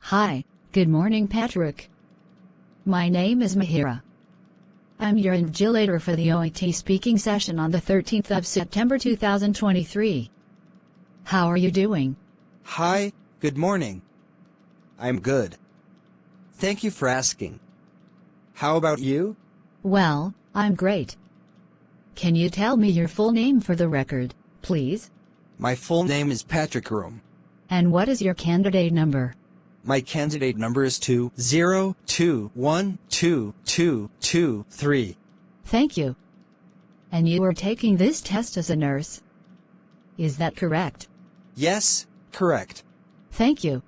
Hi, good morning Patrick. My name is Mihiraa. I'm your invigilator for the OET-speaking session on the 13th of September 2023. How are you doing? Hi, good morning. I'm good. Thank you for asking. How about you? Well, I'm great. Can you tell me your full name for the record, please? My full name is Patrick Rome. And what is your candidate number? My candidate number is 202122223. Thank you. And you are taking this test as a nurse? Is that correct? Yes, correct. Thank you.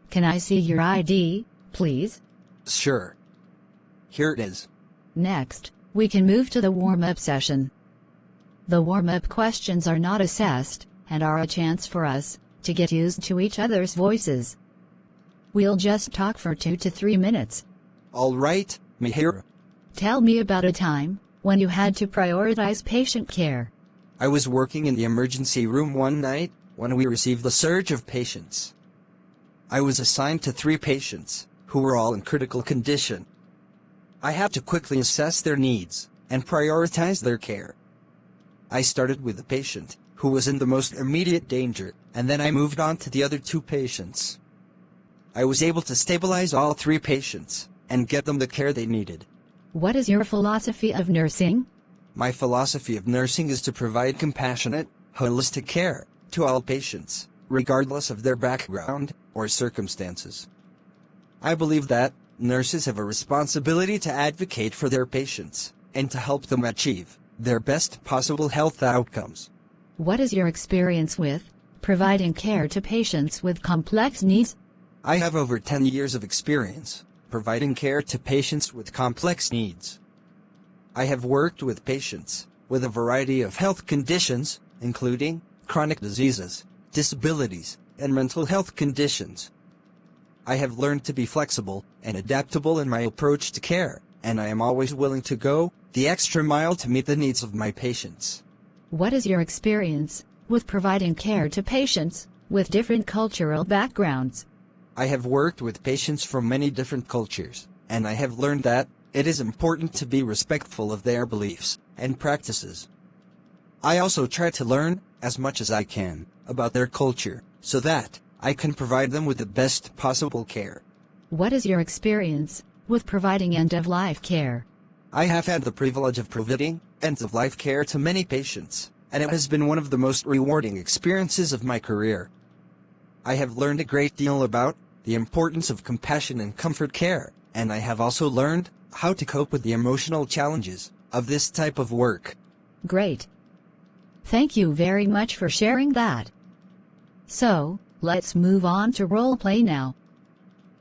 Can I see your ID, please? Sure. Here it is. Next, we can move to the warm-up session. The warm-up questions are not assessed, and are a chance for us to get used to each other's voices. We'll just talk for 2 to 3 minutes. All right, Mihiraa. Tell me about a time when you had to prioritize patient care. I was working in the emergency room one night when we received a surge of patients. I was assigned to 3 patients who were all in critical condition. I had to quickly assess their needs and prioritize their care. I started with the patient who was in the most immediate danger, and then I moved on to the other 2 patients. I was able to stabilize all 3 patients and get them the care they needed. What is your philosophy of nursing? My philosophy of nursing is to provide compassionate, holistic care to all patients, regardless of their background or circumstances. I believe that nurses have a responsibility to advocate for their patients and to help them achieve their best possible health outcomes. What is your experience with providing care to patients with complex needs? I have over 10 years of experience providing care to patients with complex needs. I have worked with patients with a variety of health conditions, including chronic diseases, disabilities, and mental health conditions. I have learned to be flexible and adaptable in my approach to care, and I am always willing to go the extra mile to meet the needs of my patients. What is your experience with providing care to patients with different cultural backgrounds? I have worked with patients from many different cultures, and I have learned that it is important to be respectful of their beliefs and practices. I also try to learn as much as I can about their culture so that I can provide them with the best possible care. What is your experience with providing end-of-life care? I have had the privilege of providing end-of-life care to many patients, and it has been one of the most rewarding experiences of my career. I have learned a great deal about the importance of compassion and comfort care, and I have also learned how to cope with the emotional challenges of this type of work. Great. Thank you very much for sharing that. So, let's move on to role play now.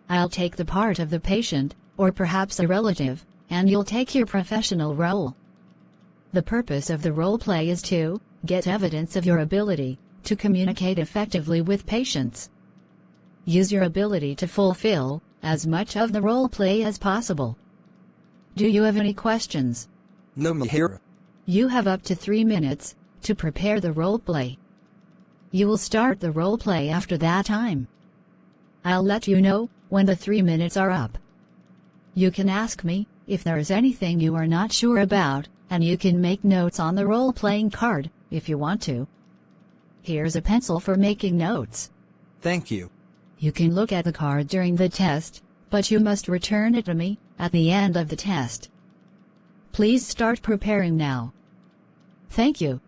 I'll take the part of the patient, or perhaps a relative, and you'll take your professional role. The purpose of the role play is to get evidence of your ability to communicate effectively with patients. Use your ability to fulfill as much of the role play as possible. Do you have any questions? No, Mihiraa. You have up to 3 minutes to prepare the role play. You will start the role play after that time. I'll let you know when the 3 minutes are up. You can ask me if there is anything you are not sure about, and you can make notes on the role-playing card if you want to. Here's a pencil for making notes. Thank you. You can look at the card during the test, but you must return it to me at the end of the test. Please start preparing now. Thank you.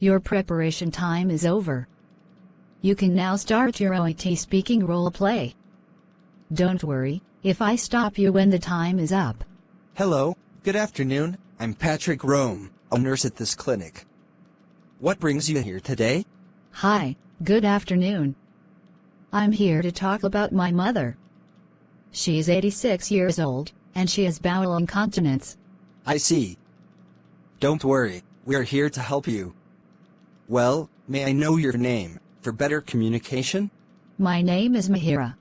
Your preparation time is over. You can now start your OET-speaking role play. Don't worry if I stop you when the time is up. Hello, good afternoon, I'm Patrick Rome, a nurse at this clinic. What brings you here today? Hi, good afternoon. I'm here to talk about my mother. She's 86 years old, and she has bowel incontinence. I see. Don't worry, we are here to help you. Well, may I know your name, for better communication? My name is Mihiraa.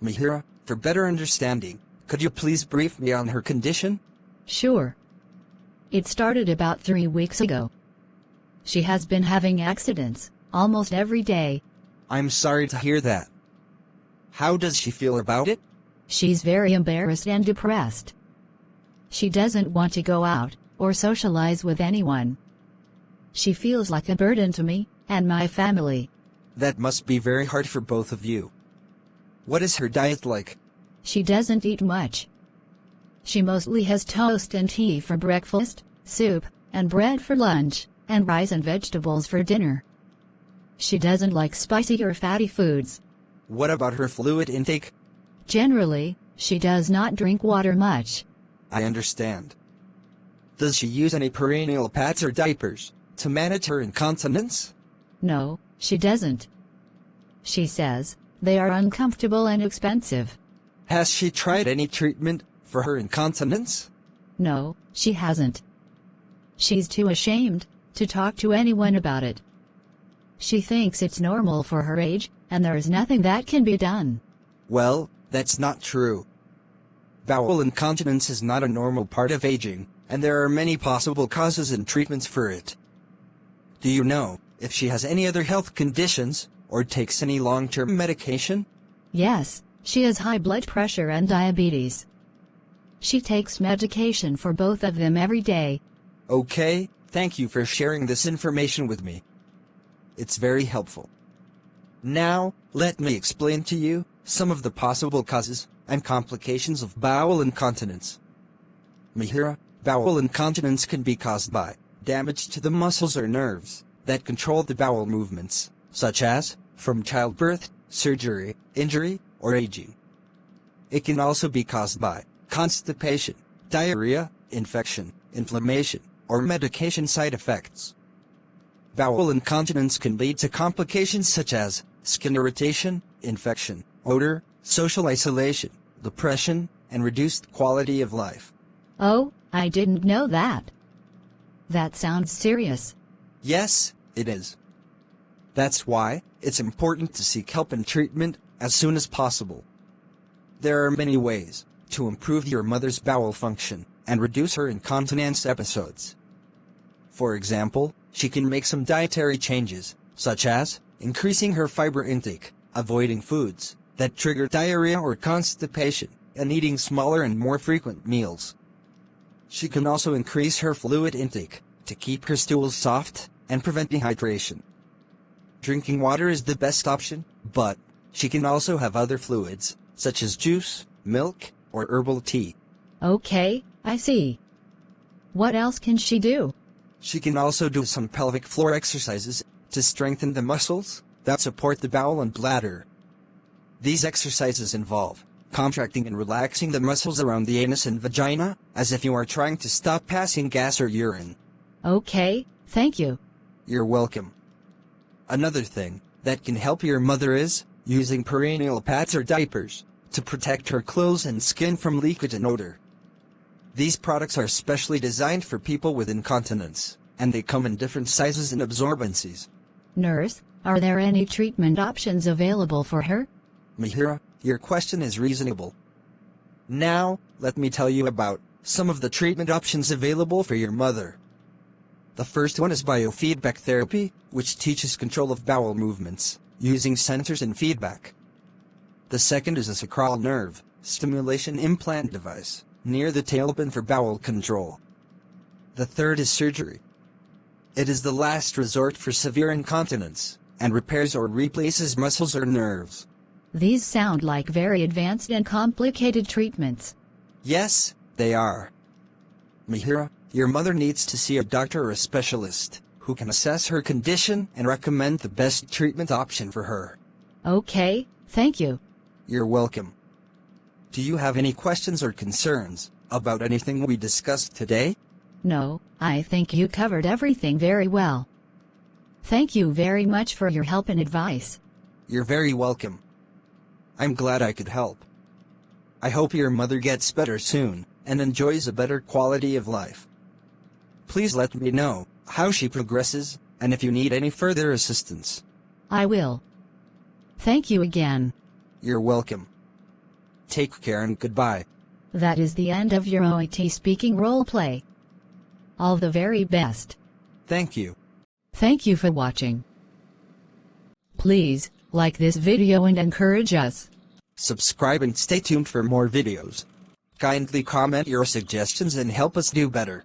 Mihiraa, for better understanding, could you please brief me on her condition? Sure. It started about 3 weeks ago. She has been having accidents, almost every day. I'm sorry to hear that. How does she feel about it? She's very embarrassed and depressed. She doesn't want to go out, or socialize with anyone. She feels like a burden to me, and my family. That must be very hard for both of you. What is her diet like? She doesn't eat much. She mostly has toast and tea for breakfast, soup, and bread for lunch, and rice and vegetables for dinner. She doesn't like spicy or fatty foods. What about her fluid intake? Generally, she does not drink water much. I understand. Does she use any perineal pads or diapers to manage her incontinence? No, she doesn't. She says they are uncomfortable and expensive. Has she tried any treatment for her incontinence? No, she hasn't. She's too ashamed to talk to anyone about it. She thinks it's normal for her age, and there is nothing that can be done. Well, that's not true. Bowel incontinence is not a normal part of aging, and there are many possible causes and treatments for it. Do you know if she has any other health conditions, or takes any long-term medication? Yes, she has high blood pressure and diabetes. She takes medication for both of them every day. Okay, thank you for sharing this information with me. It's very helpful. Now, let me explain to you some of the possible causes and complications of bowel incontinence. Mihiraa, bowel incontinence can be caused by damage to the muscles or nerves that control the bowel movements, such as from childbirth, surgery, injury, or aging. It can also be caused by constipation, diarrhea, infection, inflammation, or medication side effects. Bowel incontinence can lead to complications such as skin irritation, infection, odor, social isolation, depression, and reduced quality of life. Oh, I didn't know that. That sounds serious. Yes, it is. That's why it's important to seek help and treatment as soon as possible. There are many ways to improve your mother's bowel function and reduce her incontinence episodes. For example, she can make some dietary changes, such as increasing her fiber intake, avoiding foods that trigger diarrhea or constipation, and eating smaller and more frequent meals. She can also increase her fluid intake to keep her stools soft and prevent dehydration. Drinking water is the best option, but she can also have other fluids, such as juice, milk, or herbal tea. Okay, I see. What else can she do? She can also do some pelvic floor exercises to strengthen the muscles that support the bowel and bladder. These exercises involve contracting and relaxing the muscles around the anus and vagina, as if you are trying to stop passing gas or urine. Okay, thank you. You're welcome. Another thing that can help your mother is using perineal pads or diapers to protect her clothes and skin from leakage and odor. These products are specially designed for people with incontinence, and they come in different sizes and absorbencies. Nurse, are there any treatment options available for her? Mihiraa, your question is reasonable. Now, let me tell you about some of the treatment options available for your mother. The first one is biofeedback therapy, which teaches control of bowel movements, using sensors and feedback. The second is a sacral nerve stimulation implant device, near the tailbone for bowel control. The third is surgery. It is the last resort for severe incontinence, and repairs or replaces muscles or nerves. These sound like very advanced and complicated treatments. Yes, they are. Mihiraa, your mother needs to see a doctor or a specialist who can assess her condition and recommend the best treatment option for her. Okay, thank you. You're welcome. Do you have any questions or concerns about anything we discussed today? No, I think you covered everything very well. Thank you very much for your help and advice. You're very welcome. I'm glad I could help. I hope your mother gets better soon and enjoys a better quality of life. Please let me know how she progresses and if you need any further assistance. I will. Thank you again. You're welcome. Take care and goodbye. That is the end of your OET-speaking roleplay. All the very best. Thank you. Thank you for watching. Please, like this video and encourage us. Subscribe and stay tuned for more videos. Kindly comment your suggestions and help us do better.